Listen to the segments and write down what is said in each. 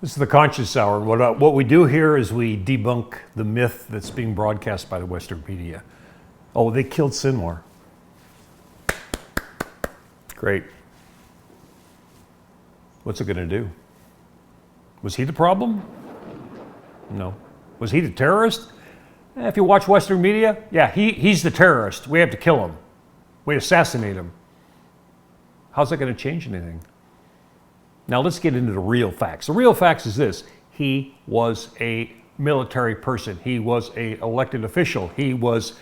This is the Conscious Hour. What we do here is we debunk the myth that's being broadcast by the Western media. Oh, they killed Sinwar. Great. What's it going to do? Was he the problem? No. Was he the terrorist? If you watch Western media, yeah, he's the terrorist. We have to kill him. We assassinate him. How's that going to change anything? Now let's get into the real facts. The real facts is this: he was a military person. He was an elected official. He was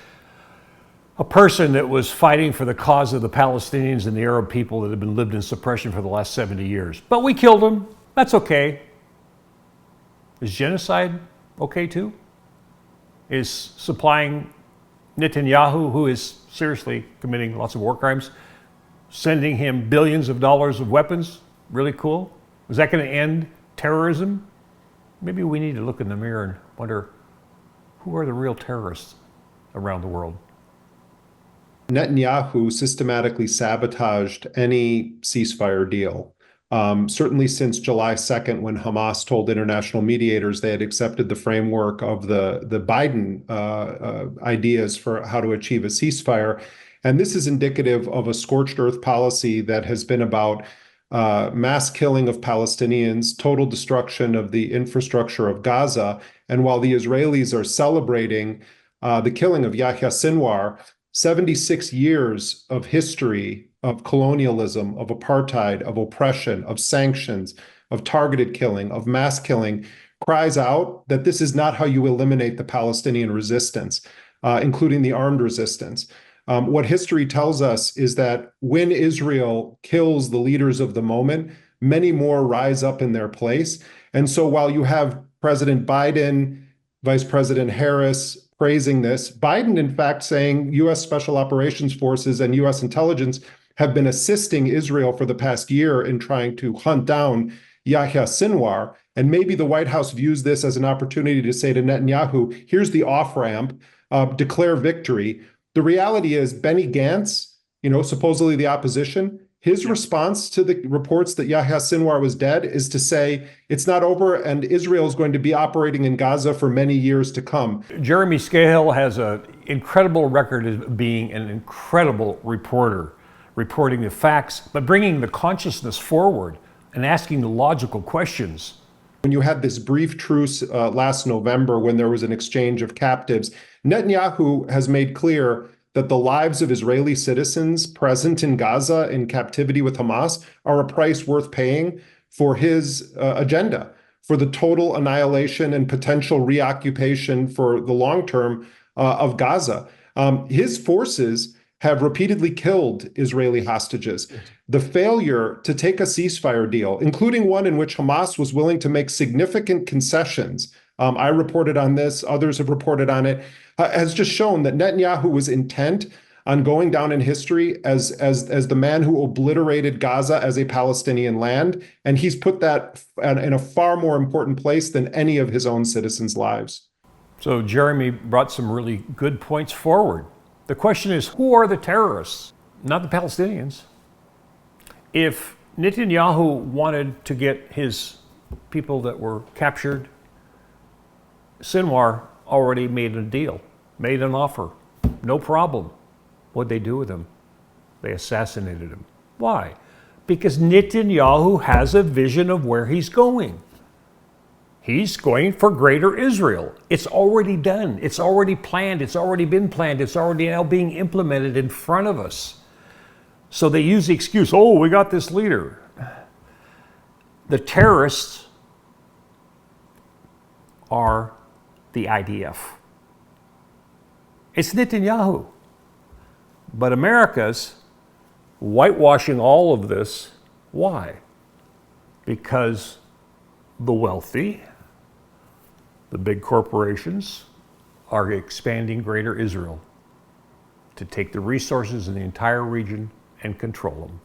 a person that was fighting for the cause of the Palestinians and the Arab people that have been lived in suppression for the last 70 years. But we killed him. That's okay. Is genocide okay too? Is supplying Netanyahu, who is seriously committing lots of war crimes, sending him billions of dollars of weapons, really cool? Is that going to end terrorism? Maybe we need to look in the mirror and wonder, who are the real terrorists around the world? Netanyahu systematically sabotaged any ceasefire deal. Certainly since July 2nd, when Hamas told international mediators they had accepted the framework of the Biden ideas for how to achieve a ceasefire. And this is indicative of a scorched earth policy that has been about mass killing of Palestinians, total destruction of the infrastructure of Gaza. And while the Israelis are celebrating the killing of Yahya Sinwar, 76 years of history of colonialism, of apartheid, of oppression, of sanctions, of targeted killing, of mass killing, cries out that this is not how you eliminate the Palestinian resistance, including the armed resistance. What history tells us is that when Israel kills the leaders of the moment, many more rise up in their place. And so while you have President Biden, Vice President Harris praising this, Biden, in fact, saying U.S. Special Operations Forces and U.S. intelligence have been assisting Israel for the past year in trying to hunt down Yahya Sinwar. And maybe the White House views this as an opportunity to say to Netanyahu, here's the off-ramp, declare victory. The reality is Benny Gantz, supposedly the opposition, his response to the reports that Yahya Sinwar was dead is to say it's not over and Israel is going to be operating in Gaza for many years to come. Jeremy Scahill has an incredible record of being an incredible reporter, reporting the facts, but bringing the consciousness forward and asking the logical questions. When you had this brief truce last November when there was an exchange of captives, Netanyahu has made clear that the lives of Israeli citizens present in Gaza in captivity with Hamas are a price worth paying for his agenda, for the total annihilation and potential reoccupation for the long term of Gaza. His forces have repeatedly killed Israeli hostages. The failure to take a ceasefire deal, including one in which Hamas was willing to make significant concessions, I reported on this, others have reported on it, has just shown that Netanyahu was intent on going down in history as the man who obliterated Gaza as a Palestinian land, and he's put that in a far more important place than any of his own citizens' lives. So Jeremy brought some really good points forward. The question is, who are the terrorists? Not the Palestinians. If Netanyahu wanted to get his people that were captured, Sinwar already made a deal, made an offer. No problem. What'd they do with him? They assassinated him. Why? Because Netanyahu has a vision of where he's going. He's going for greater Israel. It's already done. It's already planned. It's already been planned. It's already now being implemented in front of us. So they use the excuse, oh, we got this leader. The terrorists are the IDF. It's Netanyahu. But America's whitewashing all of this. Why? Because the wealthy, the big corporations, are expanding greater Israel to take the resources in the entire region and control them.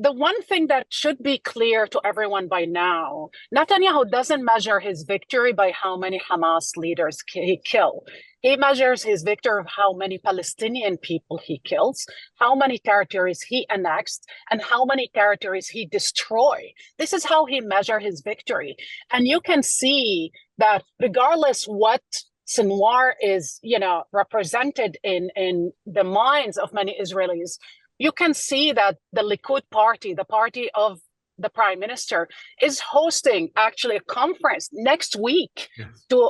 the one thing that should be clear to everyone by now, Netanyahu doesn't measure his victory by how many Hamas leaders he kills. He measures his victory of how many Palestinian people he kills, how many territories he annexed, and how many territories he destroyed. This is how he measures his victory. And you can see that regardless what Sinwar is, represented in the minds of many Israelis, you can see that the Likud party, the party of the prime minister, is hosting actually a conference next week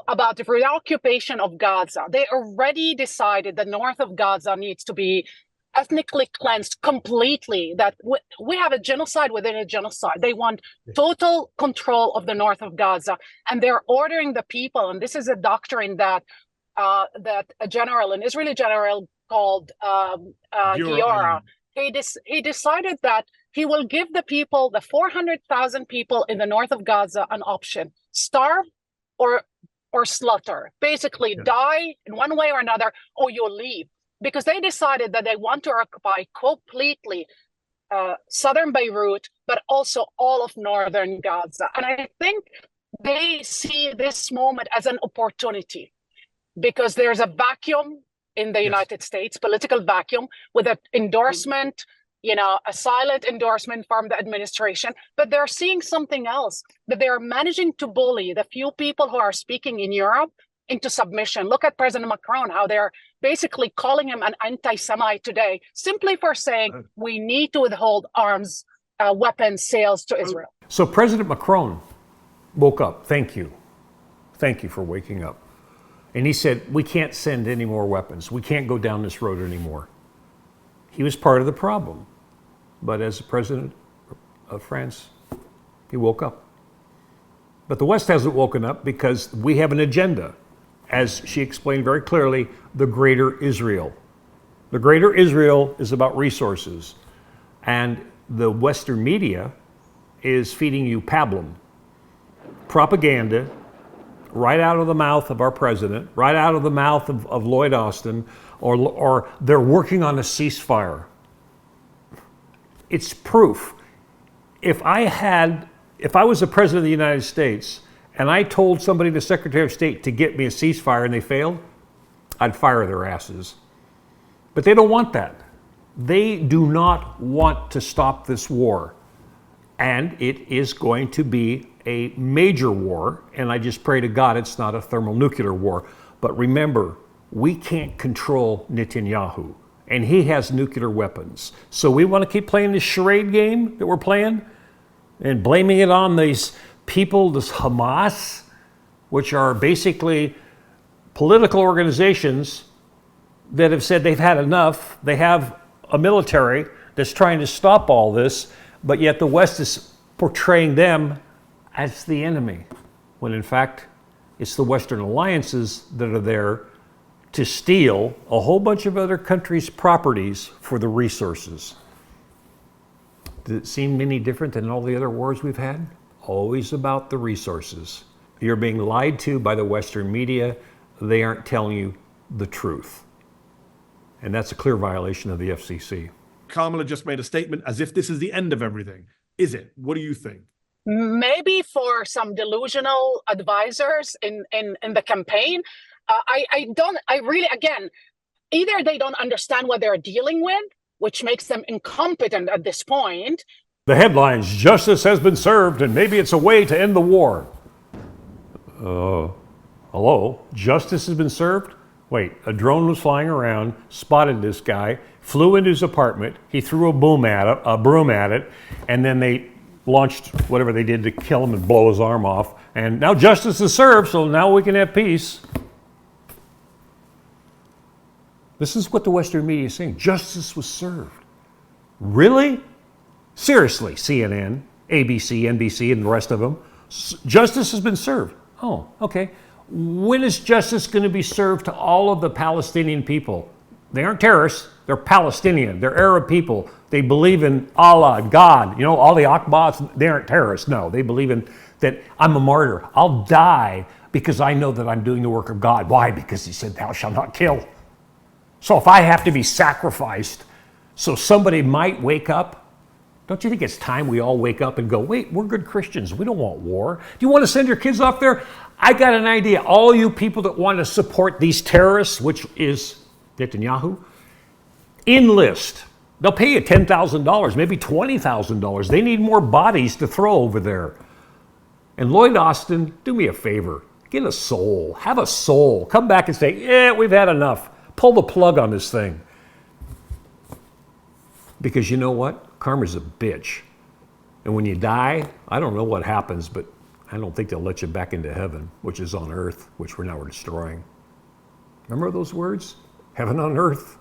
about the reoccupation of Gaza. They already decided the north of Gaza needs to be ethnically cleansed completely, that we have a genocide within a genocide. They want total control of the north of Gaza, and they're ordering the people, and this is a doctrine that a general, an Israeli general called Giora, he decided that he will give the people, the 400,000 people in the north of Gaza, an option: starve or slaughter. Basically, die in one way or another, or you leave. Because they decided that they want to occupy completely southern Beirut, but also all of northern Gaza. And I think they see this moment as an opportunity, because there's a vacuum in the United States, political vacuum, with an endorsement, a silent endorsement from the administration. But they're seeing something else, that they're managing to bully the few people who are speaking in Europe into submission. Look at President Macron, how they're basically calling him an anti-Semite today, simply for saying we need to withhold arms, weapons sales to Israel. So President Macron woke up. Thank you. Thank you for waking up. And he said, we can't send any more weapons. We can't go down this road anymore. He was part of the problem. But as the president of France, he woke up. But the West hasn't woken up because we have an agenda. As she explained very clearly, the Greater Israel. The Greater Israel is about resources. And the Western media is feeding you pablum, propaganda, right out of the mouth of our president, right out of the mouth of Lloyd Austin, or they're working on a ceasefire. It's proof. If I was the president of the United States and I told somebody, the Secretary of State, to get me a ceasefire and they failed, I'd fire their asses. But they don't want that. They do not want to stop this war. And it is going to be a major war, and I just pray to God it's not a thermonuclear war. But remember, we can't control Netanyahu, and he has nuclear weapons. So we want to keep playing this charade game that we're playing and blaming it on these people, this Hamas, which are basically political organizations that have said they've had enough. They have a military that's trying to stop all this, but yet the West is portraying them as the enemy, when in fact it's the Western alliances that are there to steal a whole bunch of other countries' properties for the resources. Does it seem any different than all the other wars we've had? Always about the resources. You're being lied to by the Western media. They aren't telling you the truth. And that's a clear violation of the FCC. Kamala just made a statement as if this is the end of everything. Is it? What do you think? Maybe for some delusional advisors in the campaign. Either they don't understand what they're dealing with, which makes them incompetent at this point. The headlines, justice has been served and maybe it's a way to end the war. Hello? Justice has been served? Wait, a drone was flying around, spotted this guy, flew into his apartment, he threw a broom at it, and then they launched whatever they did to kill him and blow his arm off. And now justice is served, so now we can have peace. This is what the Western media is saying. Justice was served. Really? Seriously, CNN, ABC, NBC, and the rest of them. Justice has been served. Oh, okay. When is justice going to be served to all of the Palestinian people? They aren't terrorists. They're Palestinian. They're Arab people. They believe in Allah, God. All the Akbats, they aren't terrorists. No, they believe in that I'm a martyr. I'll die because I know that I'm doing the work of God. Why? Because he said, thou shalt not kill. So if I have to be sacrificed so somebody might wake up Don't you think it's time we all wake up and go, wait, we're good Christians. We don't want war. Do you want to send your kids off there? I got an idea. All you people that want to support these terrorists, which is Netanyahu, enlist. They'll pay you $10,000, maybe $20,000. They need more bodies to throw over there. And Lloyd Austin, do me a favor. Get a soul. Have a soul. Come back and say, yeah, we've had enough. Pull the plug on this thing. Because you know what? Karma's a bitch. And when you die, I don't know what happens, but I don't think they'll let you back into heaven, which is on earth, which we're now destroying. Remember those words? Heaven on earth?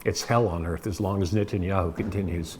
It's hell on earth as long as Netanyahu continues.